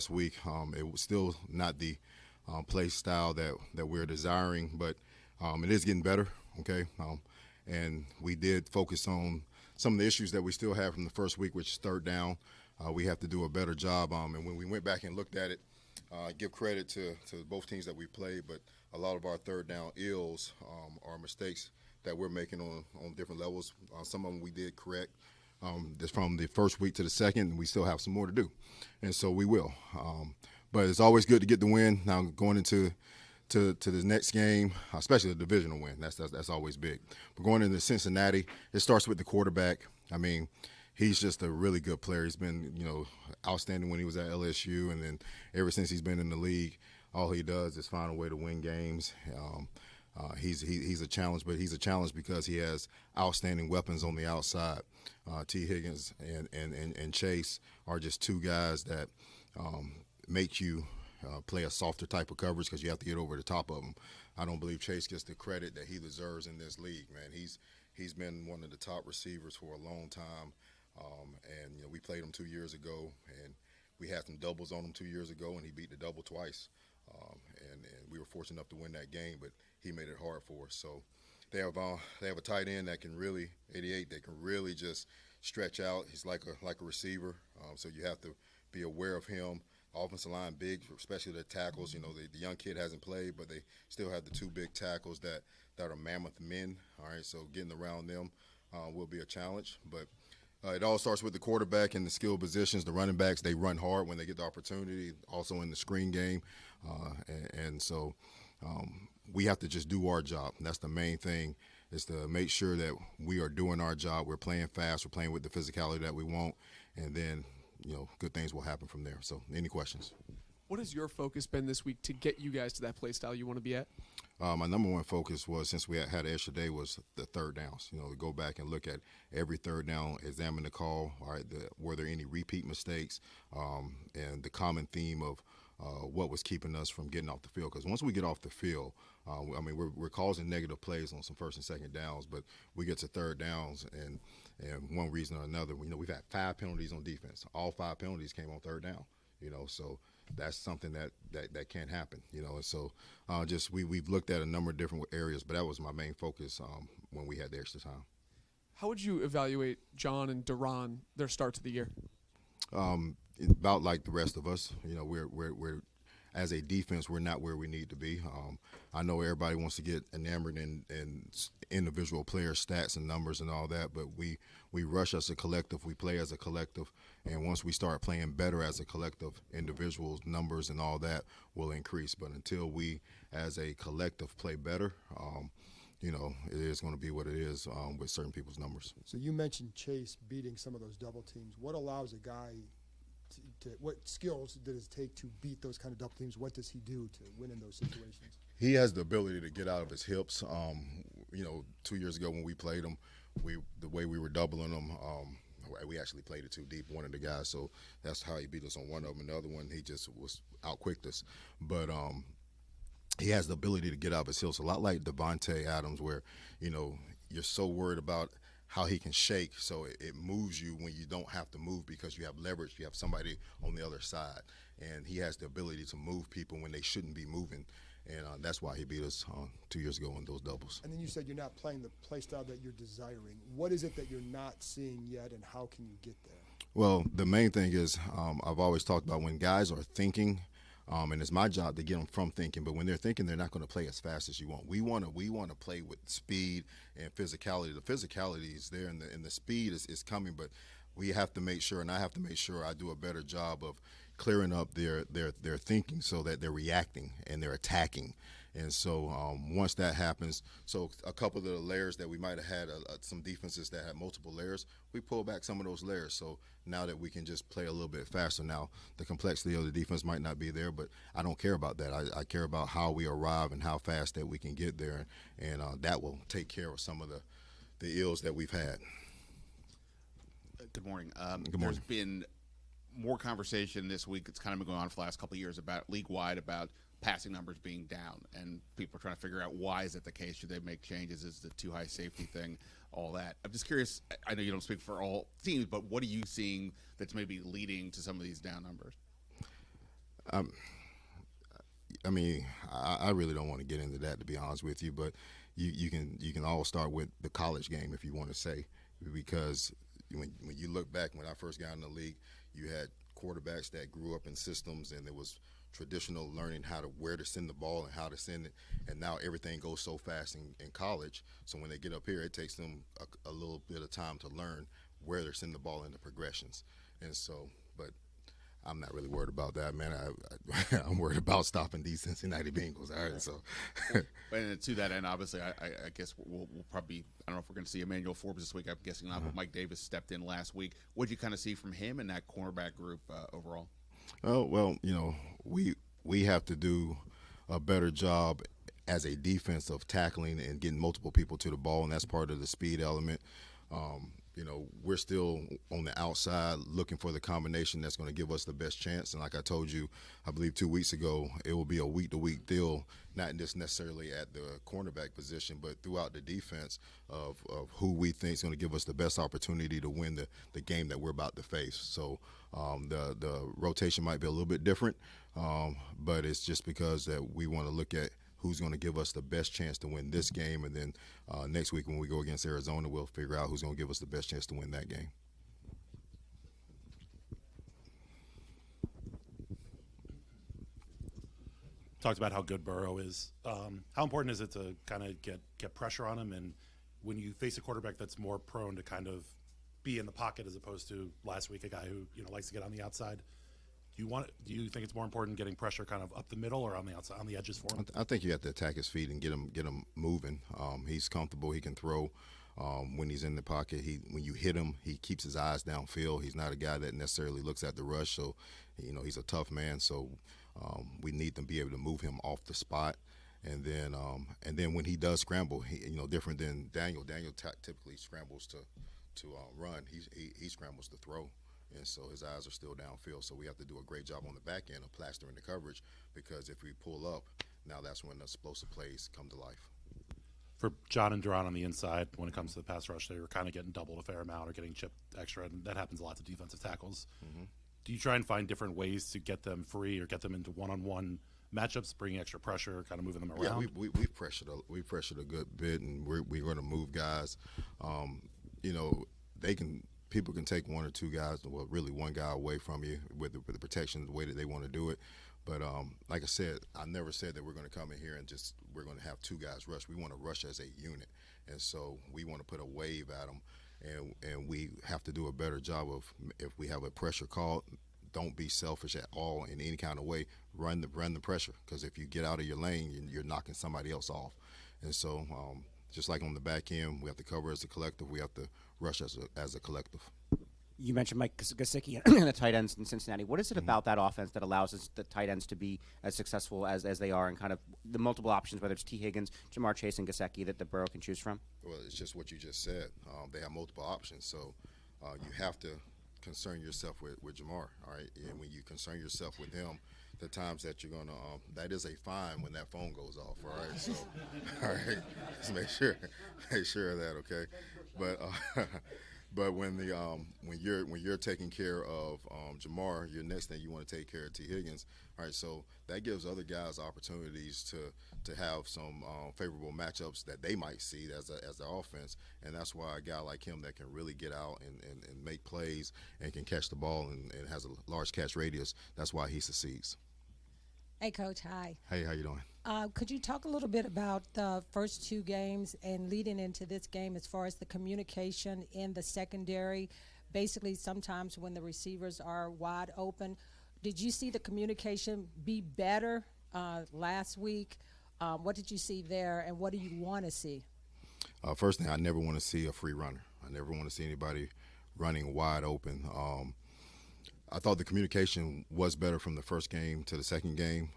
last week. It was still not the play style that we're desiring, but it is getting better. Okay, and we did focus on some of the issues that we still have from the first week, which is third down. We have to do a better job. And when we went back and looked at it, give credit to both teams that we played, but a lot of our third down ills are mistakes that we're making on different levels. Some of them we did correct. Just from the first week to the second, we still have some more to do, and so we will. But it's always good to get the win. Now going into the next game, especially the divisional win, that's always big. But going into Cincinnati, it starts with the quarterback. I mean, he's just a really good player. He's been, outstanding when he was at LSU, and then ever since he's been in the league, all he does is find a way to win games. He's a challenge, but he's a challenge because he has outstanding weapons on the outside. T. Higgins and Chase are just two guys that make you play a softer type of coverage because you have to get over the top of them. I don't believe Chase gets the credit that he deserves in this league, man. He's been one of the top receivers for a long time, and we played him 2 years ago, and we had some doubles on him 2 years ago, and he beat the double twice, and we were fortunate enough to win that game, but he made it hard for us. So they have a tight end that can really 88. They can really just stretch out. He's like a receiver, so you have to be aware of him. Offensive line big, especially the tackles. The young kid hasn't played, but they still have the two big tackles that are mammoth men. All right, so getting around them will be a challenge. But it all starts with the quarterback and the skill positions. The running backs, they run hard when they get the opportunity, also in the screen game. And so we have to just do our job. And that's the main thing, is to make sure that we are doing our job. We're playing fast. We're playing with the physicality that we want. And then good things will happen from there. So any questions? What has your focus been this week to get you guys to that play style you want to be at? My number one focus was, since we had an extra day, was the third downs. To go back and look at every third down, examine the call. All right, were there any repeat mistakes, and the common theme of what was keeping us from getting off the field? Because once we get off the field, we're causing negative plays on some first and second downs, but we get to third downs, and one reason or another, we've had 5 penalties on defense. All 5 penalties came on third down. So that's something that can't happen. And so we've looked at a number of different areas, but that was my main focus when we had the extra time. How would you evaluate John and Duran, their starts of the year? About like the rest of us. We're as a defense, we're not where we need to be. I know everybody wants to get enamored in individual player stats and numbers and all that, but we rush as a collective, we play as a collective, and once we start playing better as a collective, individuals, numbers, and all that will increase. But until we, as a collective, play better, it is going to be what it is with certain people's numbers. So you mentioned Chase beating some of those double teams. What allows a guy what skills does it take to beat those kind of double teams? What does he do to win in those situations? He has the ability to get out of his hips. 2 years ago when we played him, the way we were doubling him, we actually played it too deep, one of the guys. So that's how he beat us on one of them. And the other one, he just outquicked us. But he has the ability to get out of his hips, a lot like Devontae Adams, where, you're so worried about how he can shake, so it moves you when you don't have to move because you have leverage. You have somebody on the other side, and he has the ability to move people when they shouldn't be moving, and that's why he beat us 2 years ago in those doubles. And then you said you're not playing the play style that you're desiring. What is it that you're not seeing yet, and how can you get there? Well, the main thing is I've always talked about when guys are thinking, and it's my job to get them from thinking. But when they're thinking, they're not going to play as fast as you want. We want to play with speed and physicality. The physicality is there, and the speed is coming. But we have to make sure, and I have to make sure I do a better job of clearing up their thinking so that they're reacting and they're attacking. And so once that happens, so a couple of the layers that we might have had, some defenses that had multiple layers, we pull back some of those layers. So now that we can just play a little bit faster. Now the complexity of the defense might not be there, but I don't care about that. I care about how we arrive and how fast that we can get there, and that will take care of some of the ills that we've had. Good morning. Good morning. There's been more conversation this week. It's kind of been going on for the last couple of years about league-wide about passing numbers being down, and people are trying to figure out why is it the case. Should they make changes? Is the too high safety thing, all that? I'm just curious. I know you don't speak for all teams, but what are you seeing that's maybe leading to some of these down numbers? I mean, I really don't want to get into that, to be honest with you, but you can all start with the college game if you want to say, because when you look back, when I first got in the league, you had quarterbacks that grew up in systems, and there was traditional learning where to send the ball and how to send it, and now everything goes so fast in college. So when they get up here, it takes them a little bit of time to learn where they're sending the ball in the progressions, and so, but I'm not really worried about that, man. I'm worried about stopping these Cincinnati Bengals. All right, so. And to that end, obviously, I guess we'll probably, I don't know if we're going to see Emmanuel Forbes this week. I'm guessing not, but Mike Davis stepped in last week. What did you kind of see from him and that cornerback group overall? Oh, well, we have to do a better job as a defense of tackling and getting multiple people to the ball, and that's part of the speed element. We're still on the outside looking for the combination that's going to give us the best chance. And like I told you, I believe 2 weeks ago, it will be a week-to-week deal, not just necessarily at the cornerback position, but throughout the defense of who we think is going to give us the best opportunity to win the game that we're about to face. So the rotation might be a little bit different, but it's just because that we want to look at who's going to give us the best chance to win this game. And then next week when we go against Arizona, we'll figure out who's going to give us the best chance to win that game. Talked about how good Burrow is. How important is it to kind of get pressure on him? And when you face a quarterback that's more prone to kind of be in the pocket as opposed to last week, a guy who likes to get on the outside, do you think it's more important getting pressure kind of up the middle or on the outside, on the edges for him? I think you have to attack his feet and get him moving. He's comfortable. He can throw when he's in the pocket. When you hit him, he keeps his eyes downfield. He's not a guy that necessarily looks at the rush. So, he's a tough man. So we need to be able to move him off the spot. And then when he does scramble, different than Daniel. Daniel typically scrambles to run. He scrambles to throw. And so his eyes are still downfield. So we have to do a great job on the back end of plastering the coverage, because if we pull up, now that's when the explosive plays come to life. For John and Duran on the inside, when it comes to the pass rush, they were kind of getting doubled a fair amount or getting chipped extra, and that happens a lot to defensive tackles. Mm-hmm. Do you try and find different ways to get them free or get them into one-on-one matchups, bringing extra pressure, kind of moving them around? Yeah, we've pressured a good bit, and we're going to move guys. People can take one or two guys, well, really one guy away from you with the protection, the way that they want to do it. But like I said, I never said that we're going to come in here and we're going to have two guys rush. We want to rush as a unit, and so we want to put a wave at them, and we have to do a better job of, if we have a pressure call, don't be selfish at all in any kind of way. Run the pressure, because if you get out of your lane, you're knocking somebody else off. And so just like on the back end, we have to cover as a collective. We have to rush as a collective. You mentioned Mike Gesicki and the tight ends in Cincinnati. What is it about that offense that allows the tight ends to be as successful as they are, and kind of the multiple options, whether it's T. Higgins, Jamar Chase, and Gesicki, that the Burrow can choose from? Well, it's just what you just said. They have multiple options, so you have to concern yourself with Jamar, all right? And when you concern yourself with him, the times that you're gonna that is a fine when that phone goes off, all right? So all right, just make sure of that, okay? But when you're taking care of Jamar, your next thing you want to take care of T. Higgins. All right, so that gives other guys opportunities to have some favorable matchups that they might see as the offense, and that's why a guy like him that can really get out and make plays and can catch the ball and has a large catch radius, that's why he succeeds. Hey, Coach. Hi. Hey, how you doing? Could you talk a little bit about the first two games and leading into this game as far as the communication in the secondary? Basically, sometimes when the receivers are wide open, did you see the communication be better last week? What did you see there, and what do you want to see? First thing, I never want to see a free runner. I never want to see anybody running wide open. I thought the communication was better from the first game to the second game.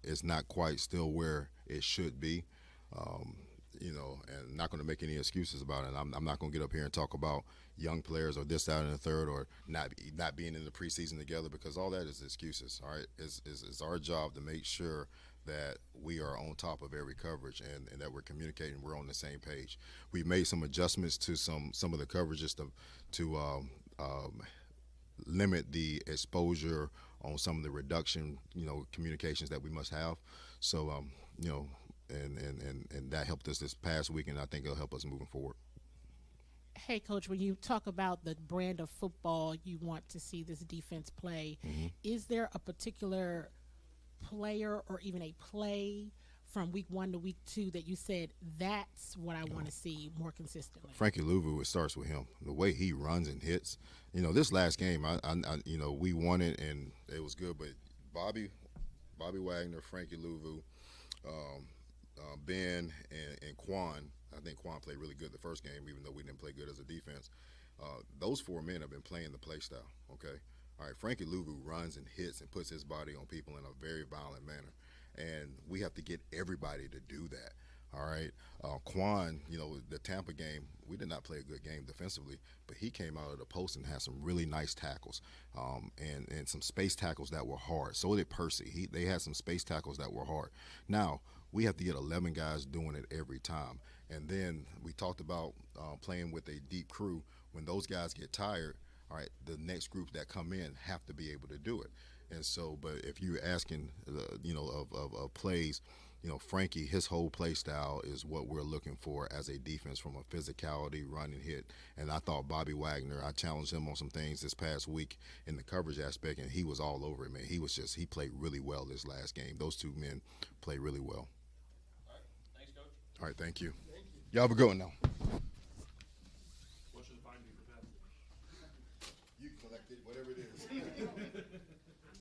It's not quite still where it should be, and not going to make any excuses about it. I'm not going to get up here and talk about young players or this, that, and the third, or not being in the preseason together, because all that is excuses, all right? It's our job to make sure that we are on top of every coverage and that we're communicating, we're on the same page. We've made some adjustments to some of the coverages to limit the exposure on some of the reduction, communications that we must have. So, and that helped us this past week, and I think it'll help us moving forward. Hey, Coach, when you talk about the brand of football you want to see this defense play, is there a particular player or even a play from week 1 to week 2 that you said that's what I want to see more consistently? Frankie Louvu, it starts with him. The way he runs and hits. This last game, we won it and it was good. But Bobby Wagner, Frankie Louvu, Ben, and Quan. I think Quan played really good the first game, even though we didn't play good as a defense. Those 4 men have been playing the play style. Okay. All right, Frankie Louvu runs and hits and puts his body on people in a very violent manner. And we have to get everybody to do that. All right. Quan, the Tampa game, we did not play a good game defensively, but he came out of the post and had some really nice tackles and some space tackles that were hard. So did Percy. They had some space tackles that were hard. Now, we have to get 11 guys doing it every time. And then we talked about playing with a deep crew. When those guys get tired, all right, the next group that come in have to be able to do it. And so, but if you're asking, of plays, Frankie, his whole play style is what we're looking for as a defense from a physicality, run and hit. And I thought Bobby Wagner, I challenged him on some things this past week in the coverage aspect, and he was all over it, man. He played really well this last game. Those 2 men played really well. All right. Thanks, Coach. All right, thank you. Y'all have a good one now. What should the fine be for that? You collected whatever it is.